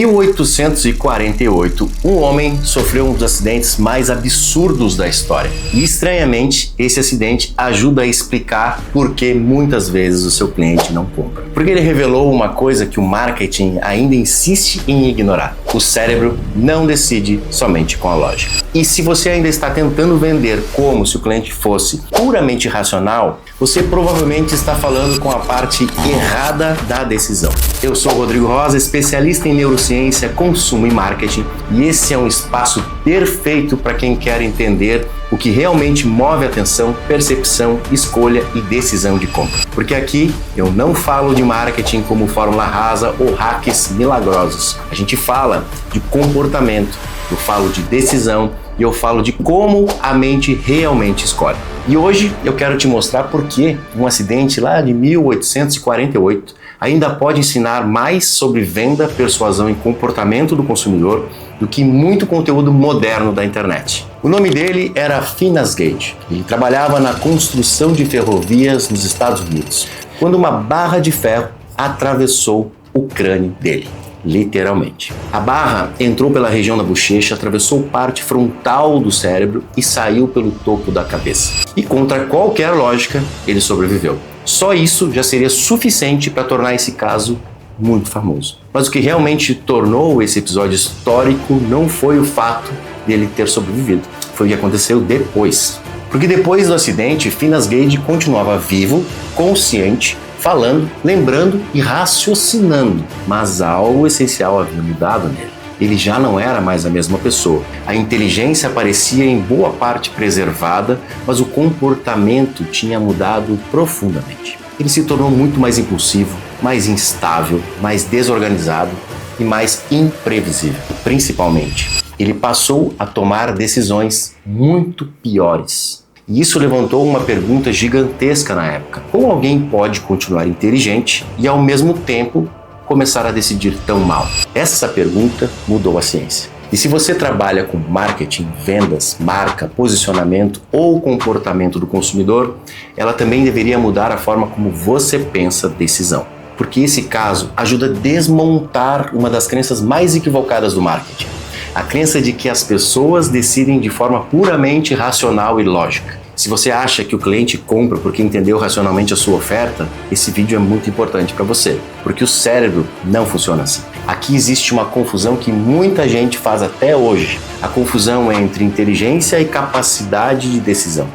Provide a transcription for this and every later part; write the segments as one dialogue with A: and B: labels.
A: 1848, um homem sofreu um dos acidentes mais absurdos da história. E, estranhamente, esse acidente ajuda a explicar por que muitas vezes o seu cliente não compra. Porque ele revelou uma coisa que o marketing ainda insiste em ignorar. O cérebro não decide somente com a lógica. E se você ainda está tentando vender como se o cliente fosse puramente racional, você provavelmente está falando com a parte errada da decisão. Eu sou o Rodrigo Rosa, especialista em neurociência, consumo e marketing, e esse é um espaço perfeito para quem quer entender o que realmente move atenção, percepção, escolha e decisão de compra. Porque aqui eu não falo de marketing como fórmula rasa ou hacks milagrosos. A gente fala de comportamento, eu falo de decisão e eu falo de como a mente realmente escolhe. E hoje eu quero te mostrar por que um acidente lá de 1848 ainda pode ensinar mais sobre venda, persuasão e comportamento do consumidor do que muito conteúdo moderno da internet. O nome dele era Phineas Gage. Ele trabalhava na construção de ferrovias nos Estados Unidos, quando uma barra de ferro atravessou o crânio dele. Literalmente. A barra entrou pela região da bochecha, atravessou parte frontal do cérebro e saiu pelo topo da cabeça. E contra qualquer lógica, ele sobreviveu. Só isso já seria suficiente para tornar esse caso muito famoso. Mas o que realmente tornou esse episódio histórico não foi o fato dele ter sobrevivido, foi o que aconteceu depois. Porque depois do acidente, Phineas Gage continuava vivo, consciente, falando, lembrando e raciocinando, mas algo essencial havia mudado nele. Ele já não era mais a mesma pessoa. A inteligência parecia em boa parte preservada, mas o comportamento tinha mudado profundamente. Ele se tornou muito mais impulsivo, mais instável, mais desorganizado e mais imprevisível. Principalmente, ele passou a tomar decisões muito piores. E isso levantou uma pergunta gigantesca na época. Como alguém pode continuar inteligente e, ao mesmo tempo, começar a decidir tão mal? Essa pergunta mudou a ciência. E se você trabalha com marketing, vendas, marca, posicionamento ou comportamento do consumidor, ela também deveria mudar a forma como você pensa decisão. Porque esse caso ajuda a desmontar uma das crenças mais equivocadas do marketing. A crença de que as pessoas decidem de forma puramente racional e lógica. Se você acha que o cliente compra porque entendeu racionalmente a sua oferta, esse vídeo é muito importante para você, porque o cérebro não funciona assim. Aqui existe uma confusão que muita gente faz até hoje. A confusão entre inteligência e capacidade de decisão.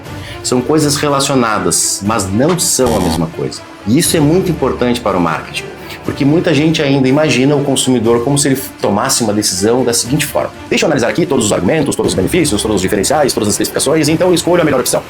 A: São coisas relacionadas, mas não são a mesma coisa. E isso é muito importante para o marketing. Porque muita gente ainda imagina o consumidor como se ele tomasse uma decisão da seguinte forma: deixa eu analisar aqui todos os argumentos, todos os benefícios, todos os diferenciais, todas as especificações, então eu escolho a melhor opção.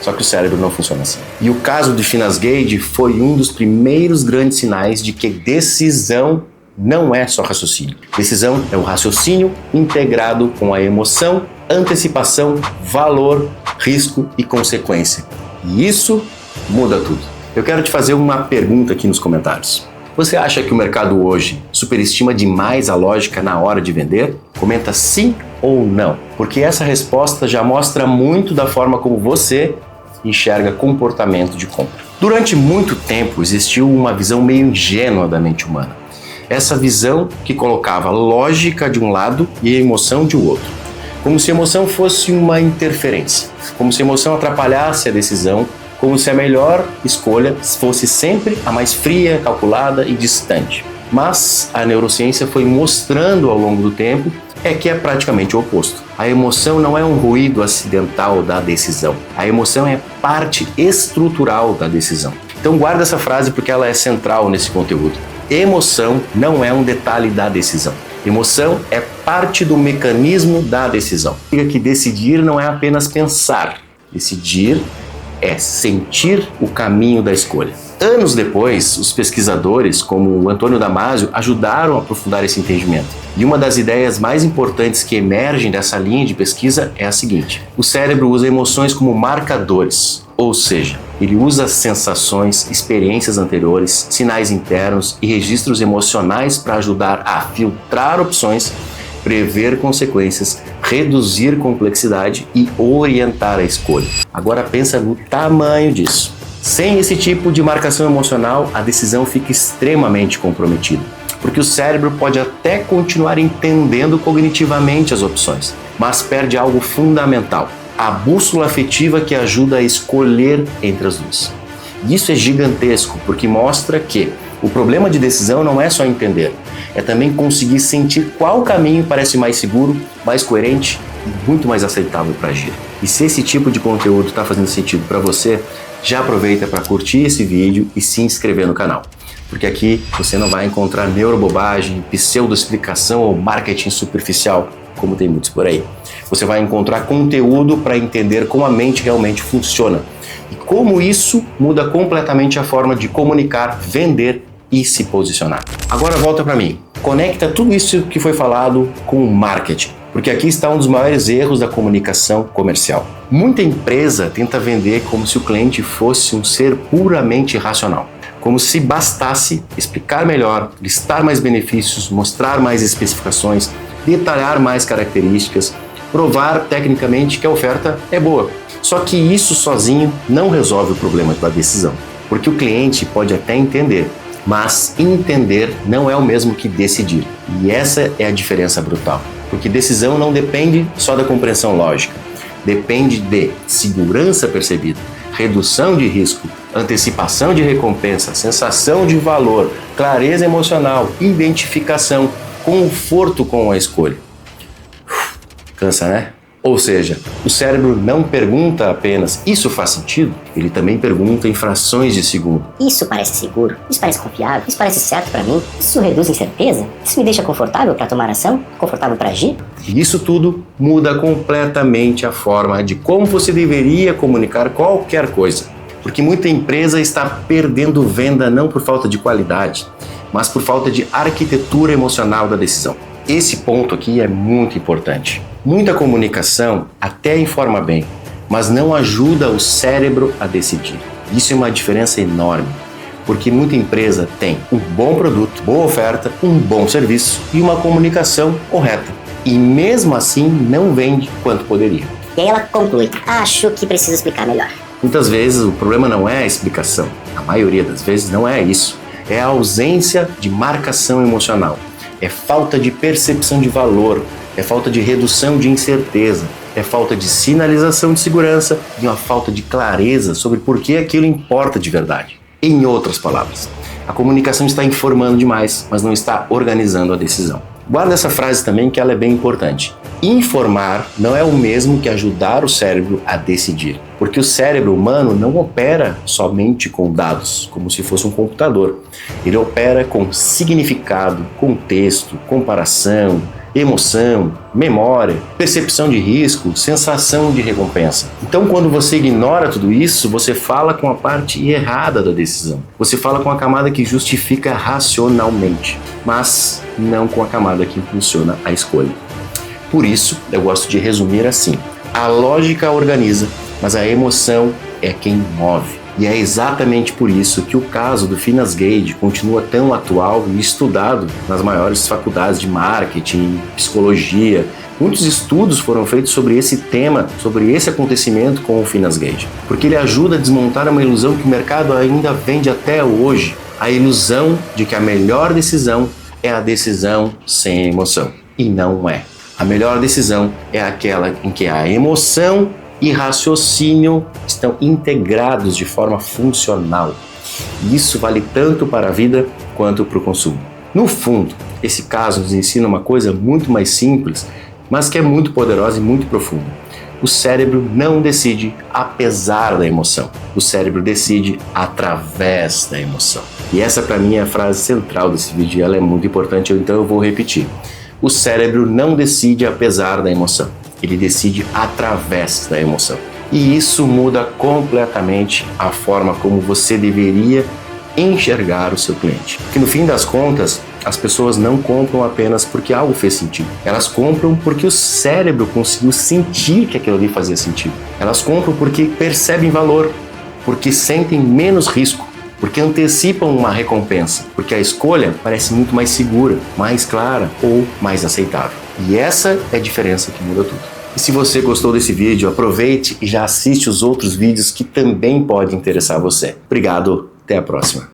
A: Só que o cérebro não funciona assim. E o caso de Phineas Gage foi um dos primeiros grandes sinais de que decisão não é só raciocínio. Decisão é o raciocínio integrado com a emoção, antecipação, valor, risco e consequência. E isso muda tudo. Eu quero te fazer uma pergunta aqui nos comentários. Você acha que o mercado hoje superestima demais a lógica na hora de vender? Comenta sim ou não, porque essa resposta já mostra muito da forma como você enxerga comportamento de compra. Durante muito tempo existiu uma visão meio ingênua da mente humana. Essa visão que colocava lógica de um lado e emoção de outro. Como se a emoção fosse uma interferência, como se a emoção atrapalhasse a decisão, como se a melhor escolha fosse sempre a mais fria, calculada e distante. Mas a neurociência foi mostrando ao longo do tempo que é praticamente o oposto. A emoção não é um ruído acidental da decisão. A emoção é parte estrutural da decisão. Então guarda essa frase porque ela é central nesse conteúdo. Emoção não é um detalhe da decisão. Emoção é parte do mecanismo da decisão. Significa que decidir não é apenas pensar. Decidir é sentir o caminho da escolha. Anos depois, os pesquisadores, como o Antônio Damasio, ajudaram a aprofundar esse entendimento. E uma das ideias mais importantes que emergem dessa linha de pesquisa é a seguinte: o cérebro usa emoções como marcadores, ou seja, ele usa sensações, experiências anteriores, sinais internos e registros emocionais para ajudar a filtrar opções, prever consequências, reduzir complexidade e orientar a escolha. Agora pensa no tamanho disso. Sem esse tipo de marcação emocional, a decisão fica extremamente comprometida. Porque o cérebro pode até continuar entendendo cognitivamente as opções, mas perde algo fundamental: a bússola afetiva que ajuda a escolher entre as duas. E isso é gigantesco, porque mostra que o problema de decisão não é só entender, é também conseguir sentir qual caminho parece mais seguro, mais coerente e muito mais aceitável para agir. E se esse tipo de conteúdo está fazendo sentido para você, já aproveita para curtir esse vídeo e se inscrever no canal. Porque aqui você não vai encontrar neurobobagem, pseudo-explicação ou marketing superficial, como tem muitos por aí. Você vai encontrar conteúdo para entender como a mente realmente funciona e como isso muda completamente a forma de comunicar, vender e se posicionar. Agora volta para mim. Conecta tudo isso que foi falado com o marketing, porque aqui está um dos maiores erros da comunicação comercial. Muita empresa tenta vender como se o cliente fosse um ser puramente racional, como se bastasse explicar melhor, listar mais benefícios, mostrar mais especificações, detalhar mais características, provar tecnicamente que a oferta é boa. Só que isso sozinho não resolve o problema da decisão, porque o cliente pode até entender, mas entender não é o mesmo que decidir. E essa é a diferença brutal, porque decisão não depende só da compreensão lógica, depende de segurança percebida, redução de risco, antecipação de recompensa, sensação de valor, clareza emocional, identificação, conforto com a escolha. Cansa, né? Ou seja, o cérebro não pergunta apenas "isso faz sentido?", ele também pergunta em frações de segundo.
B: Isso parece seguro? Isso parece confiável? Isso parece certo para mim? Isso reduz incerteza? Isso me deixa confortável para tomar ação? Confortável para agir?
A: E isso tudo muda completamente a forma de como você deveria comunicar qualquer coisa. Porque muita empresa está perdendo venda não por falta de qualidade, mas por falta de arquitetura emocional da decisão. Esse ponto aqui é muito importante. Muita comunicação até informa bem, mas não ajuda o cérebro a decidir. Isso é uma diferença enorme, porque muita empresa tem um bom produto, boa oferta, um bom serviço e uma comunicação correta. E mesmo assim não vende quanto poderia.
B: E aí ela conclui: acho que preciso explicar melhor.
A: Muitas vezes o problema não é a explicação, a maioria das vezes não é isso. É a ausência de marcação emocional, é falta de percepção de valor, é falta de redução de incerteza, é falta de sinalização de segurança e uma falta de clareza sobre por que aquilo importa de verdade. Em outras palavras, a comunicação está informando demais, mas não está organizando a decisão. Guarda essa frase também, que ela é bem importante. Informar não é o mesmo que ajudar o cérebro a decidir, porque o cérebro humano não opera somente com dados, como se fosse um computador. Ele opera com significado, contexto, comparação, emoção, memória, percepção de risco, sensação de recompensa. Então, quando você ignora tudo isso, você fala com a parte errada da decisão. Você fala com a camada que justifica racionalmente, mas não com a camada que impulsiona a escolha. Por isso, eu gosto de resumir assim: a lógica organiza, mas a emoção é quem move. E é exatamente por isso que o caso do Finas Gage continua tão atual e estudado nas maiores faculdades de marketing, psicologia. Muitos estudos foram feitos sobre esse tema, sobre esse acontecimento com o Finas Gage, porque ele ajuda a desmontar uma ilusão que o mercado ainda vende até hoje: a ilusão de que a melhor decisão é a decisão sem emoção. E não é. A melhor decisão é aquela em que a emoção e raciocínio estão integrados de forma funcional. Isso vale tanto para a vida quanto para o consumo. No fundo, esse caso nos ensina uma coisa muito mais simples, mas que é muito poderosa e muito profunda. O cérebro não decide apesar da emoção. O cérebro decide através da emoção. E essa, para mim, é a frase central desse vídeo e ela é muito importante, então eu vou repetir. O cérebro não decide apesar da emoção. Ele decide através da emoção. E isso muda completamente a forma como você deveria enxergar o seu cliente. Porque no fim das contas, as pessoas não compram apenas porque algo fez sentido. Elas compram porque o cérebro conseguiu sentir que aquilo ali fazia sentido. Elas compram porque percebem valor, porque sentem menos risco, porque antecipam uma recompensa, porque a escolha parece muito mais segura, mais clara ou mais aceitável. E essa é a diferença que muda tudo. E se você gostou desse vídeo, aproveite e já assiste os outros vídeos que também podem interessar você. Obrigado, até a próxima.